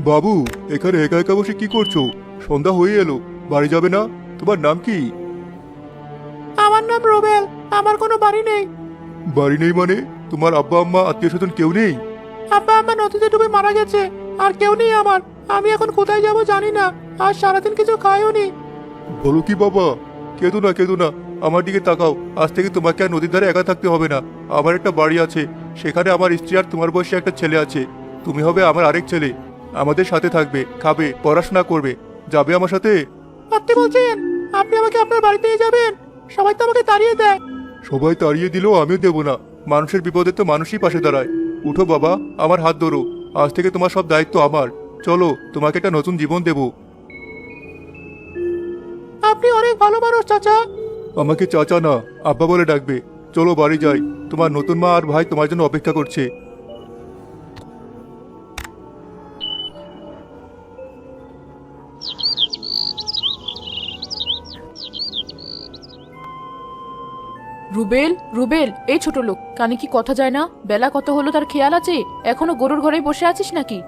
বাবু, এখানে একা একা বসে কি করছো? সন্ধ্যা হয়ে এলো, বাড়ি যাবে না? তোমার নাম কি? আমার নাম রুবেল। আমার কোনো বাড়ি নেই। বাড়ি নেই মানে? তোমার আব্বা আম্মা আত্মীয় স্বজন কেউ নেই? আব্বা আম্মা নদীতে ডুবে মারা গেছে। আর কেউ নেই আমার। আমি এখন কোথায় যাব জানি না। আর সারাদিন কিছু খাইও নি। বলো কি বাবা? কেঁদো না কেঁদো না, আমার দিকে তাকাও। আজ থেকে তোমাকে আর নদীর ধারে একা থাকতে হবে না। আমার একটা বাড়ি আছে, সেখানে আমার স্ত্রী আর তোমার বয়সে একটা ছেলে আছে। তুমি হবে আমার আরেক ছেলে। আমাদের সাথে থাকবে, খাবে, পড়াশোনা করবে। যাবে আমার সাথে? সত্যি বলছেন? আপনি আমাকে আপনার বাড়িতে নিয়ে যাবেন? সবাই তো আমাকে তাড়িয়ে দেয়। সবাই তাড়িয়ে দিলেও আমিও দেবো না। মানুষের বিপদে তো মানুষই পাশে দাঁড়ায়। উঠো বাবা, আমার হাত ধরো। আজ থেকে তোমার সব দায়িত্ব আমার। চলো, তোমাকে একটা নতুন জীবন দেব। আপনি অনেক ভালো মানুষ চাচা। আমাকে চাচা না, আব্বা বলে ডাকবে। চলো বাড়ি যাই, তোমার নতুন মা আর ভাই তোমার জন্য অপেক্ষা করছে। রুবেল, রুবেল, এই ছোট লোক, কানে কি কথা যায় না? বেলা কত হলো তার খেয়াল আছে? এখনো গরুর ঘরে বসে আছিস নাকি?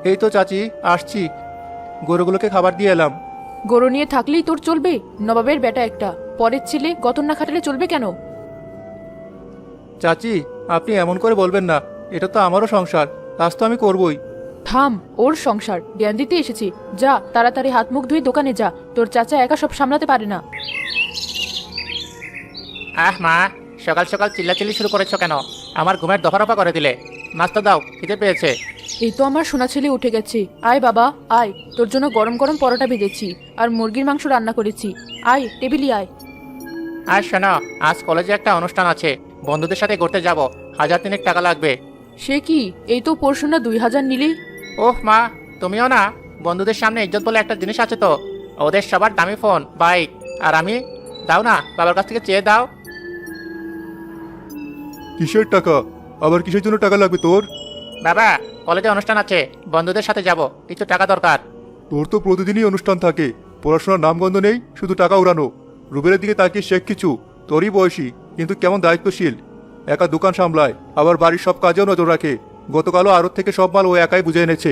এই তো চাচি, আসছি। গরুগুলোকে খাবার দিয়ে এলাম। গরু নিয়ে থাকলেই তোর চলবে? নবাবের বেটা একটা, পরের ছেলে, গতন না খাটালে চলবে কেন? চাচি, আপনি এমন করে বলবেন না। এটা তো আমারও সংসার, কাজ তো আমি করবই। থাম, ওর সংসার জ্ঞান দিতে এসেছি। যা তাড়াতাড়ি হাত মুখ ধুয়ে দোকানে যা, তোর চাচা একা সব সামলাতে পারে না। মা, সকাল সকাল চিল্লাচিল্লি শুরু করেছো কেন? আমার ঘুমের দফারফা করে দিলে। নাস্তা দাও, খিদে পেয়েছে। এই তো আমার সোনা ছেলে উঠে গেছে। আয় বাবা আয়, তোর জন্য গরম গরম পরোটা ভেজেছি আর মুরগির মাংস রান্না করেছি। আয়, টেবিলে আয়। আর শোনো, আজ কলেজে একটা অনুষ্ঠান আছে, বন্ধুদের সাথে ঘুরতে যাব। 1000 টাকা লাগবে। সে কি, এই তো পরশু না 2000 নিলি? ওহ মা, তুমিও না? বন্ধুদের সামনে ইজ্জত বলে একটা জিনিস আছে তো। ওদের সবার দামি ফোন, বাইক, আর আমি? দাও না, বাবার কাছ থেকে চেয়ে দাও। কিসের টাকা? আবার কিসের জন্য টাকা লাগবে তোর? বাবা, কলেজে অনুষ্ঠান আছে, বন্ধুদের সাথে যাব, কিছু টাকা দরকার। তোর তো প্রতিদিনই অনুষ্ঠান থাকে, পড়াশোনার নামগন্ধ নেই, শুধু টাকা উড়ানো। রুবেলের দিকে তাকিয়ে শেখ কিছু, তোরই বয়সী, কিন্তু কেমন দায়িত্বশীল। একা দোকান সামলায়, আবার বাড়ির সব কাজেও নজর রাখে। গতকালও আড়ত থেকে সব মাল ও একাই বুঝে এনেছে।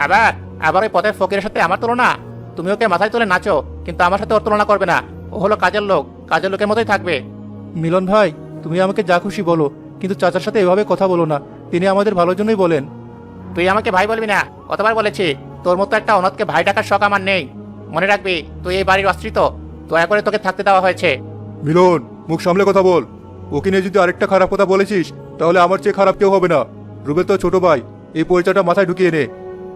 আবার আবার ওই পথের ফকিরের সাথে আমার তুলনা? তুমি ওকে মাথায় তুলে নাচো, কিন্তু আমার সাথে ওর তুলনা করবে না। ও হলো কাজের লোক, কাজের লোকের মতোই থাকবে। মিলন ভাই, তুমি আমাকে যা খুশি বলো, কিন্তু চাচার সাথে এভাবে কথা বলো না। তিনি আমাদের ভালোর জন্যই বলেন। তুই আমাকে ভাই বলবি না? কতবার বলেছি, তোর মতো একটা অনাথকে ভাই ডাকার শখ আমার নেই। মনে রাখবি, তুই এই বাড়ির অস্ত্রিত। দয়া করে তোকে থাকতে দেওয়া হয়েছে। মিলন, মুখ সামলে কথা বল। ওকে নিয়ে যদি আরেকটা খারাপ কথা বলেছিস, তাহলে আমার চেয়ে খারাপ কেউ হবে না। রুবেল তো ছোট ভাই, এই পরিচয়টা মাথায় ঢুকিয়ে নে।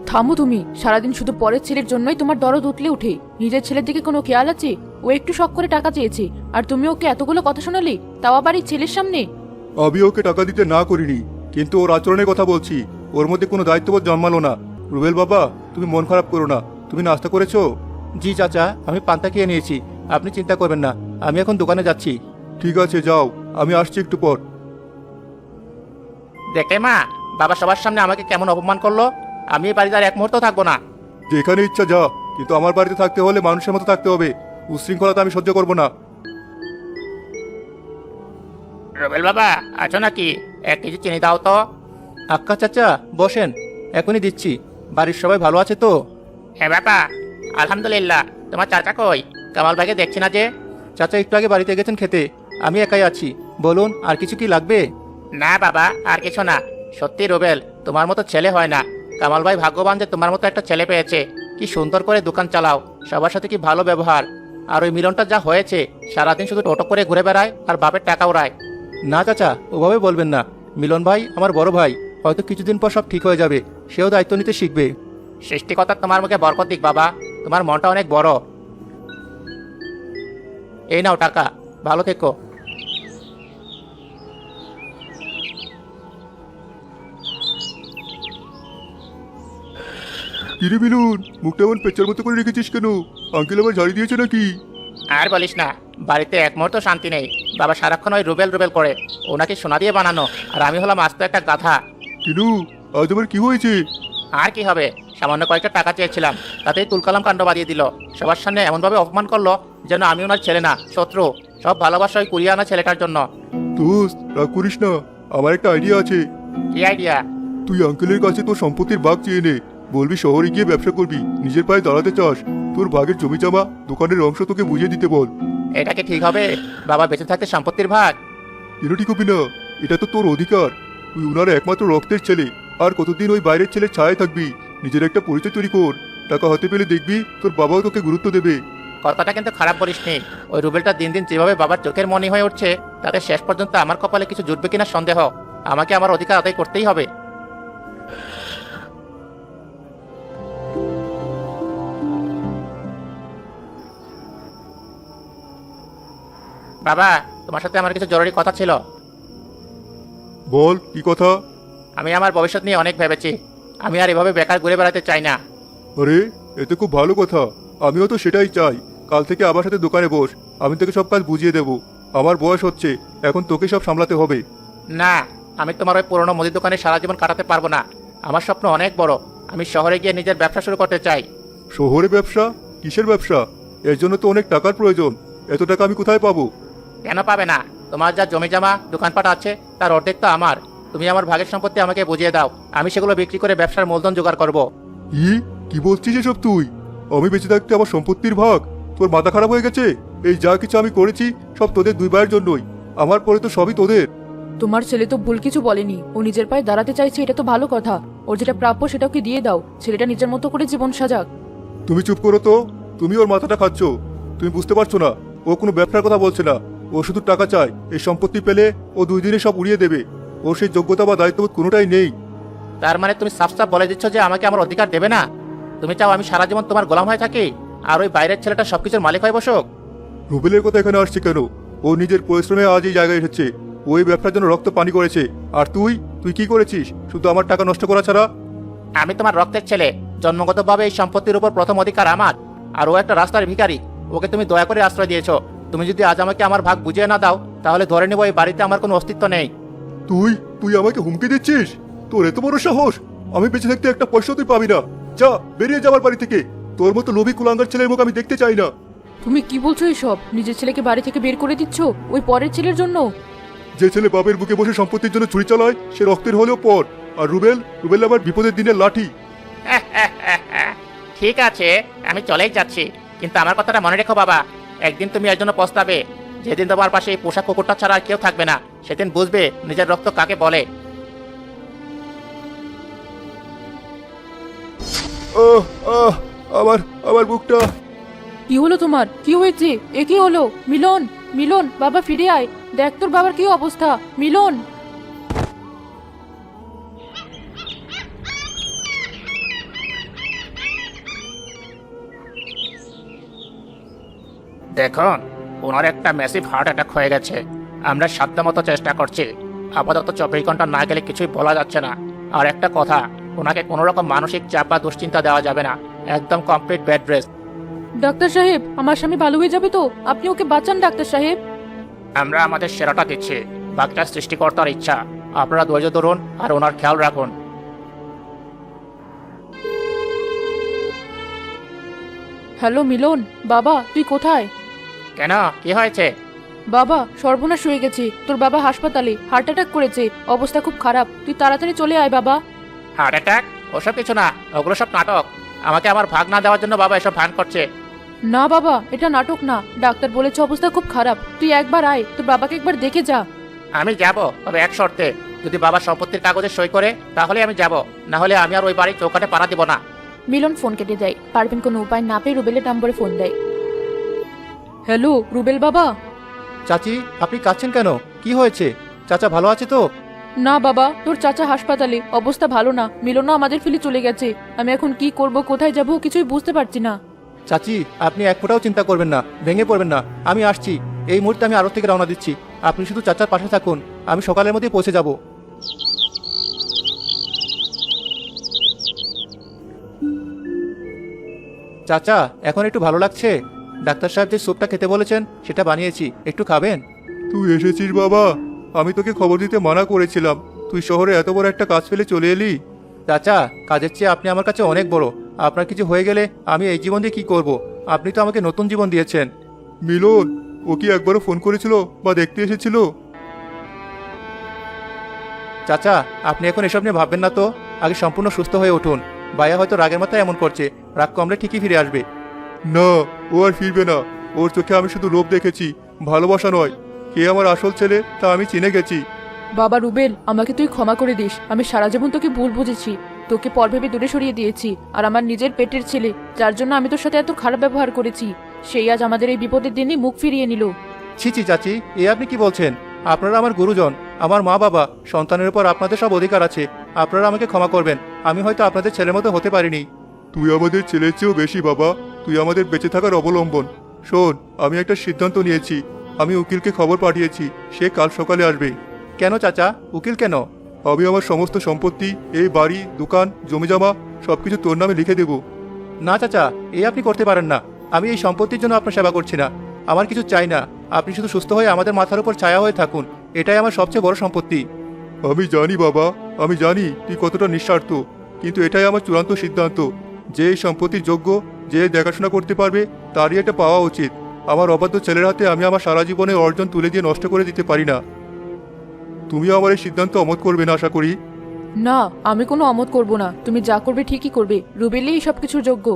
থামো তুমি, সারাদিন শুধু পরের ছেলের জন্যই তোমার দরদ উতলে উঠে। নিজের ছেলের দিকে কোনো খেয়াল আছে? ও একটু শখ করে টাকা চেয়েছে, আর তুমি ওকে এতগুলো কথা শোনালে, তাও আবার এই ছেলের সামনে। আমি ওকে টাকা দিতে না করিনি, কিন্তু ওর আচরণের কথা বলছি। ওর মধ্যে কোনো দায়িত্ববোধ জন্মালো না। রুবেল বাবা, তুমি মন খারাপ করো না। তুমি নাস্তা করেছো? জি চাচা, আমি পান্তা খেয়ে নিয়েছি। আপনি চিন্তা করবেন না, আমি এখন দোকানে যাচ্ছি। ঠিক আছে, যাও, আমি আসছি একটু পর। দেখে মা, বাবা সবার সামনে আমাকে কেমন অপমান করলো। আমি এই বাড়িতে আর এক মুহূর্ত থাকবো না। যেখানে ইচ্ছা যা, কিন্তু আমার বাড়িতে থাকতে হলে মানুষের মতো থাকতে হবে। উশৃঙ্খলতা আমি সহ্য করবো না। রুবেল বাবা, আছো নাকি? 1 কেজি চিনি দাও তো। আক্কা চাচা, বসেন, এখনই দিচ্ছি। বাড়ির সবাই ভালো আছে তো? হ্যাঁ বাবা, আলহামদুলিল্লাহ। তোমার চাচা কই? কামাল ভাইকে দেখছি না যে। চাচা একটু আগে বাড়িতে গেছেন খেতে। আমি একাই আছি। বলুন, আর কিছু কি লাগবে? না বাবা, আর কিছু না। সত্যি রুবেল, তোমার মতো ছেলে হয় না। কামাল ভাই ভাগ্যবান যে তোমার মতো একটা ছেলে পেয়েছে। কি সুন্দর করে দোকান চালাও, সবার সাথে কি ভালো ব্যবহার। আর ওই মিলনটা যা হয়েছে, সারাদিন শুধু টোটো করে ঘুরে বেড়ায় আর বাপের টাকা উড়ায়। না চাচা, ওভাবে বলবেন না। মিলন ভাই আমার বড় ভাই, হয়তো কিছুদিন পর সব ঠিক হয়ে যাবে। সেও দায়িত্ব নিতে শিখবে। সৃষ্টিকর্তা তোমার মুখে বরকত দিক বাবা, তোমার মনটা অনেক বড়। এই নাও টাকা, ভালো থেকো। কিরে মিলন, মুখটা এমন পেঁচার মতো করে রেখেছিস কেন? আঙ্কেল আবার ঝাড়ি দিয়েছে নাকি? আর বলিস না, বাড়িতে এক মুহূর্ত শান্তি নেই। বাবা সারাক্ষণ ওই রুবেল রুবেল করে। ওনাকে সোনা দিয়ে বানানো, আর আমি হলাম আস্ত একটা গাধা। কিনু, আজ আবার কি হয়েছে? আর কি হবে, সামান্য কয়েকটা টাকা চেয়েছিলাম, তাতেই তুলকালাম কাণ্ড বাড়িয়ে দিল। সবার সামনে এমনভাবে অপমান করলো যেন আমি ওনার ছেলে না, শত্রু। সব ভালোবাসা ওই কুড়িয়ে আনা ছেলেটার জন্য। দোস্ত, রাগ করিস না, আমার একটা আইডিয়া আছে। কি আইডিয়া? তুই আঙ্কেলের কাছে তোর সম্পত্তির ভাগ চেয়ে নে। বলবি শহরে গিয়ে ব্যবসা করবি, নিজের পায়ে দাঁড়াতে চাস। তোর ভাগের জমি জমা দোকানের অংশ তোকে বুঝিয়ে দিতে বল। এটা কি ঠিক হবে? বাবা বেঁচে থাকতে সম্পত্তির ভাগ? এটা ঠিক হবি না, এটা তো তোর অধিকার। তুই উনার একমাত্র রক্তের ছেলে, আর কতদিন ওই বাইরের ছেলের ছায়ায় থাকবি? নিজের একটা পরিচয় তৈরি কর। টাকা হাতে পেলে দেখবি তোর বাবাও তোকে গুরুত্ব দেবে। কথাটা কিন্তু খারাপ বলিসনি। ওই রুবেলটা দিন দিন যেভাবে বাবার চোখের মনি হয়ে উঠছে, তাতে শেষ পর্যন্ত আমার কপালে কিছু জুটবে কিনা সন্দেহ। আমাকে আমার অধিকার আদায় করতেই হবে। বাবা, তোমার সাথে আমার কিছু জরুরি কথা ছিল। বল, কি কথা? আমি আমার ভবিষ্যৎ নিয়ে অনেক ভেবেছি। আমি আর এভাবে বেকার ঘুরে বেড়াতে চাই না। আরে, এতে খুব ভালো কথা। আমিও তো সেটাই চাই। কাল থেকে আমার সাথে দোকানে বস, আমি তোকে সব কাজ বুঝিয়ে দেব। আমার বয়স হচ্ছে, এখন তোকে সব সামলাতে হবে। না, আমি তোমার ওই পুরনো মুদির দোকানে সারা জীবন কাটাতে পারবো না। আমার স্বপ্ন অনেক বড়। আমি শহরে গিয়ে নিজের ব্যবসা শুরু করতে চাই। শহরে ব্যবসা? কিসের ব্যবসা? এর জন্য তো অনেক টাকার প্রয়োজন। এত টাকা আমি কোথায় পাবো? কেন পাবে না? তোমার যা জমি জমা দোকানপাট আছে, তার অর্ধেক তো আমার। তুমি আমার ভাগের সম্পত্তি আমাকে বুঝিয়ে দাও, আমি সেগুলো বিক্রি করে ব্যবসার মূলধন জোগাড় করব। কি বলছিস এসব তুই? আমি বেঁচে থাকতে আমার সম্পত্তির ভাগ? তোর মাথা খারাপ হয়ে গেছে? এই যা কিছু আমি করেছি সব তোদের দুই ভাইয়ের জন্যই। আমার পরে তো সবই তোদের। তোমার ছেলে তো ভুল কিছু বলেনি, ও নিজের পায়ে দাঁড়াতে চাইছে, এটা তো ভালো কথা। ওর যেটা প্রাপ্য সেটা ওকে দিয়ে দাও, ছেলেটা নিজের মতো করে জীবন সাজাক। তুমি চুপ করো তো। তুমি ওর মাথাটা খাচ্ছ। তুমি বুঝতে পারছো না, ও কোনো ব্যবসার কথা বলছে না। ও শুধু টাকা চায়। এই সম্পত্তি পেলে ও 2 দিনে সব উড়িয়ে দেবে। ওর সেই যোগ্যতা বা দায়িত্ববোধ কোনোটাই নেই। তার মানে তুমি সাফ সাফ বলে দিচ্ছ যে আমাকে আমার অধিকার দেবে না? তুমি চাও আমি সারা জীবন তোমার গোলাম হয়ে থাকি, আর ওই বাইরের ছেলেটা সবকিছুর মালিক হয়ে বসুক? রুবেলের কথা এখানে আসছে কেন? ও নিজের পরিশ্রমে আজ এই জায়গায় এসেছে। ওই ব্যবসার জন্য রক্ত পানি করেছে। আর তুই তুই কি করেছিস? শুধু আমার টাকা নষ্ট করা ছাড়া। আমি তোমার রক্তের ছেলে। জন্মগতভাবে এই সম্পত্তির উপর প্রথম অধিকার আমার। আর ও একটা রাস্তার ভিখারি। ওকে তুমি দয়া করে আশ্রয় দিয়েছো। তুমি যদি আজ আমাকে আমার ভাগ বুঝিয়ে না দাও, তাহলে ধরে নেব এই বাড়িতে আমার কোনো অস্তিত্ব নেই। তুই তুই আমাকে হুমকি দিচ্ছিস? তোর এত বড় সাহস! আমি বেঁচে থাকতে একটা পয়সা তুই পাবি না। যা, বেরিয়ে যাবার বাড়ি থেকে। তোর মতো লোভী কুলাঙ্গার ছেলের মুখ আমি দেখতে চাই না। তুমি কি বলছো এসব? নিজের ছেলেকে বাড়ি থেকে বের করে দিচ্ছ ওই পরের ছেলের জন্য? যে ছেলে বাপের বুকে বসে সম্পত্তির জন্য ছুরি চালায়, সে রক্তের হলেও পর। আর রুবেল আমার বিপদের দিনের লাঠি। ঠিক আছে, আমি চলেই যাচ্ছি, কিন্তু আমার কথাটা মনে রেখো বাবা। একদিন তুমি এর জন্য পস্তাবে। যেদিন তোমার পাশে এই পোশাক কুকুরটা ছাড়া আর কেউ থাকবে না, সেদিন বুঝবে নিজের রক্ত কাকে বলে। আহ আহ আমার আমার বুকটা। কি হলো তোমার? কি হয়েছে? এ কি হলো? মিলন, মিলন, বাবা ফিরে আয়। দেখ তোর বাবার কি অবস্থা। মিলন! দেখুন, ওনার একটা ম্যাসিভ হার্ট অ্যাটাক হয়ে গেছে। আমরা সাধ্যমতো চেষ্টা করছি। আপাতত 24 ঘন্টা না গেলে কিছুই বলা যাচ্ছে না। আর একটা কথা, ওনাকে কোনো রকম মানসিক চাপ বা দুশ্চিন্তা দেওয়া যাবে না। একদম কমপ্লিট বেড রেস্ট। ডাক্তার সাহেব, আমার স্বামী ভালো হয়ে যাবে তো? আপনি ওকে বাঁচান ডাক্তার সাহেব। আমরা আমাদের সেরাটা দিচ্ছি। বাকিটা সৃষ্টিকর্তার ইচ্ছা। আপনারা ধৈর্য ধরুন আর ওনার খেয়াল রাখুন। হ্যালো মিলন, বাবা তুই কোথায়? কেন, কি হয়েছে? বাবা সর্বনাশ হয়ে গেছে, তোর বাবা হাসপাতালে হার্ট অ্যাটাক করেছে, অবস্থা খুব খারাপ, তুই তাড়াতাড়ি চলে আয় বাবা। Heart attack? ওসব কিছু না, ওগুলো সব নাটক। আমাকে আমার ভাগ না দেওয়ার জন্য বাবা এসব ভান করছে। না বাবা, এটা নাটক না, ডাক্তার বলেছে অবস্থা খুব খারাপ, তুই একবার আয়, তোর বাবাকে একবার দেখে যা। আমি যাব, তবে এক শর্তে। যদি বাবা সম্পত্তির কাগজে সই করে তাহলে আমি যাব, না হলে আমি আর ওই বাড়ির চৌকাঠে পাড়া দিব না। মিলন ফোন কেটে দেয়। পারভিন কোনো উপায় না পেয়ে রুবেলের নম্বরে ফোন দেয়। হ্যালো রুবেল বাবা। চাচি, আপনি কাঁদছেন কেন? কি হয়েছে? চাচা ভালো আছে তো? না বাবা, তোর চাচা হাসপাতালে, অবস্থা ভালো না, মিলনও আমাদের ফেলে চলে গেছে। আমি এখন কি করব, কোথায় যাব কিছুই বুঝতে পারছি না। চাচি, আপনি এক ফোঁটাও চিন্তা করবেন না, ভেঙে পড়বেন না। আমি আসছি, এই মুহূর্তে আমি আরো থেকে রওনা দিচ্ছি। আপনি শুধু চাচার পাশে থাকুন, আমি সকালের মধ্যেই পৌঁছে যাব। চাচা, এখন একটু ভালো লাগছে? ডাক্তার সাহেব যে স্যুপটা খেতে বলেছেন সেটা বানিয়েছি, একটু খাবেন? তুই এসেছিস বাবা। আমি তোকে খবর দিতে মানা করেছিলাম, তুই শহরে এত বড় একটা কাজ ফেলে চলে এলি। চাচা, কাজের চেয়ে আপনি আমার কাছে অনেক বড়। আপনার কিছু হয়ে গেলে আমি এই জীবন দিয়ে কি করব? আপনি তো আমাকে নতুন জীবন দিয়েছেন। মিলন, ও কি একবারও ফোন করেছিল বা দেখতে এসেছিল? চাচা, আপনি এখন এসব নিয়ে ভাববেন না তো। আগে সম্পূর্ণ সুস্থ হয়ে উঠুন। ভাইয়া হয়তো রাগের মাথায় এমন করছে, রাগ কমলে ঠিকই ফিরে আসবে। না, ও আর ফিরবে না। ওর চোখে আমি শুধু লোভ দেখেছি, ভালোবাসা নয়। কে আমার আসল ছেলে তা আমি চিনে গেছি। বাবা রুবেল, আমাকে তুই ক্ষমা করে দিস। আমি সারা জীবন তোকে ভুল বুঝেছি, তোকে পর ভেবে দূরে সরিয়ে দিয়েছি। আর আমার নিজের পেটের ছেলে, যার জন্য আমি তোর সাথে এত খারাপ ব্যবহার করেছি, সেই আজ আমাদের এই বিপদের দিনে মুখ ফিরিয়ে নিল। ছি ছি চাচি, এ আপনি কি বলছেন? আপনারা আমার গুরুজন, আমার মা বাবা। সন্তানের উপর আপনাদের সব অধিকার আছে। আপনারা আমাকে ক্ষমা করবেন। আমি হয়তো আপনাদের ছেলের মতো হতে পারিনি। তুই আমাদের ছেলের চেয়েও বেশি বাবা। তুই আমাদের বেঁচে থাকার অবলম্বন। শোন, আমি একটা সিদ্ধান্ত নিয়েছি। আমি উকিলকে খবর পাঠিয়েছি, সে কাল সকালে আসবে। কেন চাচা, উকিল কেন? আমি আমার সমস্ত সম্পত্তি, এই বাড়ি, দোকান, জমিজমা সবকিছু তোর নামে লিখে দেব। না চাচা, এই আপনি করতে পারেন না। আমি এই সম্পত্তির জন্য আপনার সেবা করছি না। আমার কিছু চাই না। আপনি শুধু সুস্থ হয়ে আমাদের মাথার উপর ছায়া হয়ে থাকুন, এটাই আমার সবচেয়ে বড় সম্পত্তি। আমি জানি বাবা, আমি জানি তুই কতটা নিঃস্বার্থ, কিন্তু এটাই আমার চূড়ান্ত সিদ্ধান্ত। যে এই সম্পত্তির যোগ্য, যে দেখাশোনা করতে পারবে, তারই এটা পাওয়া উচিত। আমার অবাধ্য ছেলের হাতে আমি আমার সারা জীবনের অর্জন তুলে দিয়ে নষ্ট করে দিতে পারি না। তুমিও আমার এই সিদ্ধান্ত অমত করবে না আশা করি। না, আমি কোনো অমত করব না। তুমি যা করবে ঠিকই করবে। রুবেলই সব কিছুর যোগ্য।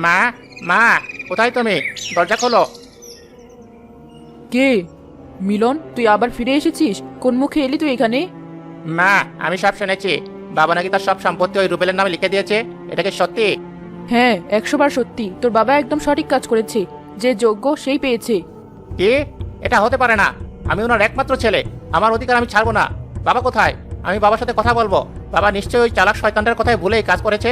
মা, মা, কোথায় তুমি? দরজা খোলো। কে? মিলন, তুই আবার ফিরে এসেছিস? কোন মুখে এলি তুই এখানে? মা, আমি সব শুনেছি। বাবা নাকি তার সব সম্পত্তি ওই রুবেলের নামে লিখে দিয়েছে। এটা কি সত্যি? হ্যাঁ, 100 বার সত্যি। তোর বাবা একদম সঠিক কাজ করেছে। যে যোগ্য সেই পেয়েছে। কি? এটা হতে পারে না। আমি ওনার একমাত্র ছেলে। আমার অধিকার আমি ছাড়বো না। বাবা কোথায়? আমি বাবার সাথে কথা বলবো। বাবা নিশ্চয়ই ওই চালাক শয়তানটার কথায় ভুলে এই কাজ করেছে।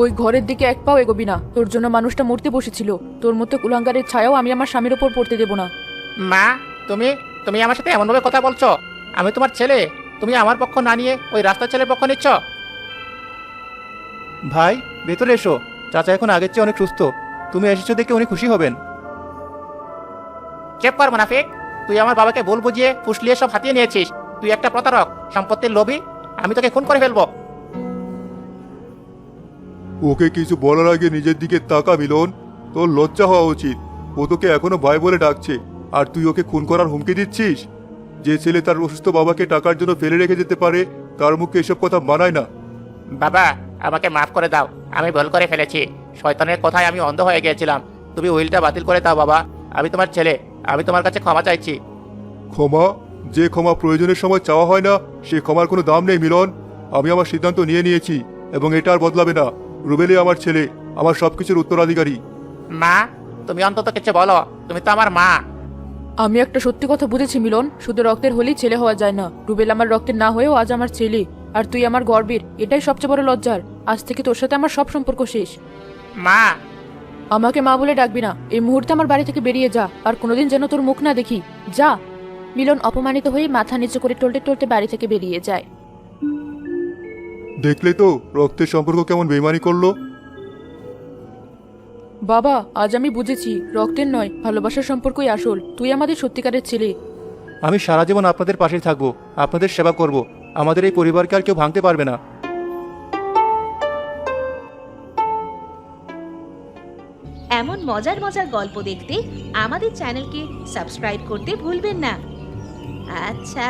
ওই ঘরের দিকে এক পাও এগোবি না। তোর জন্য মানুষটা মরতে বসেছিল। তোর মতো কুলাঙ্গারের ছায়াও আমি আমার স্বামীর ওপর পড়তে দেব না। মা, তুমি তুমি আমার সাথে এমনভাবে কথা বলছো? আমি তোমার ছেলে। তুমি আমার পক্ষ না নিয়ে ওই রাস্তার ছেলের পক্ষ নিচ্ছ? ভাই, ভেতরে এসো। চাচা এখন আগের চেয়ে অনেক সুস্থ। তুমি এসেছো দেখে উনি খুশি হবেন। চেপ কর মুনাফিক। তুই আমার বাবাকে ভুল বুঝিয়ে ফুসলিয়ে সব হাতিয়ে নিয়েছিস। তুই একটা প্রতারক, সম্পত্তির লোভী। আমি তোকে খুন করে ফেলবো। ওকে কিছু বলার আগে নিজের দিকে তাকা মিলন। তোর লজ্জা হওয়া উচিত। ও তোকে এখনো ভাই বলে ডাকছে, আর তুই ওকে খুন করার হুমকি দিচ্ছিস? যে ছেলে তার অসুস্থ বাবাকে টাকার জন্য ফেলে রেখে যেতে পারে, তার মুখে এসব কথা মানায় না। বাবা, আমাকে মাফ করে দাও। আমি ভুল করে ফেলেছি। শয়তানের কথায় আমি অন্ধ হয়ে গিয়েছিলাম। তুমি উইলটা বাতিল করে দাও বাবা। আমি তোমার ছেলে। আমি তোমার কাছে ক্ষমা চাইছি। ক্ষমা? যে ক্ষমা প্রয়োজনের সময় চাওয়া হয় না, সে ক্ষমার কোনো দাম নেই মিলন। আমি আমার সিদ্ধান্ত নিয়েছি, এবং এটা আর বদলাবে না। রুবেলই আমার ছেলে, আমার সবকিছুর উত্তরাধিকারী। মা, তুমি অন্তত কিছু বলো। তুমি তো আমার মা। আমি একটা সত্যি কথা বুঝেছি মিলন। শুধু রক্তের হলেই ছেলে হওয়া যায় না। রুবেল আমার রক্তের না হয়েও আজ আমার ছেলে। আর তুই আমার গর্বের। এটাই সবচেয়ে বড় লজ্জার। আজ থেকে তোর সাথে আমার সব সম্পর্ক শেষ। মা, আমাকে মা বলে ডাকবি না। এই মুহূর্তে আমার বাড়ি থেকে বেরিয়ে যা। আর কোনোদিন যেন তোর মুখ না দেখি। যা। মিলন অপমানিত হয়ে মাথা নিচু করে টলতে টলতে বাড়ি থেকে বেরিয়ে যায়। দেখলে তো রক্তের সম্পর্ক কেমন বেইমানি করলো। বাবা, আজ আমি বুঝেছি রক্তের নয়, ভালোবাসার সম্পর্কই আসল। তুই আমাদের সত্যিকারের ছেলে। আমি সারা জীবন আপনাদের পাশে থাকবো, আপনাদের সেবা করব। আমাদের এই পরিবারকে আর কেউ ভাঙতে পারবে না। এমন মজার মজার গল্প দেখতে আমাদের চ্যানেলকে সাবস্ক্রাইব করতে ভুলবেন না। আচ্ছা।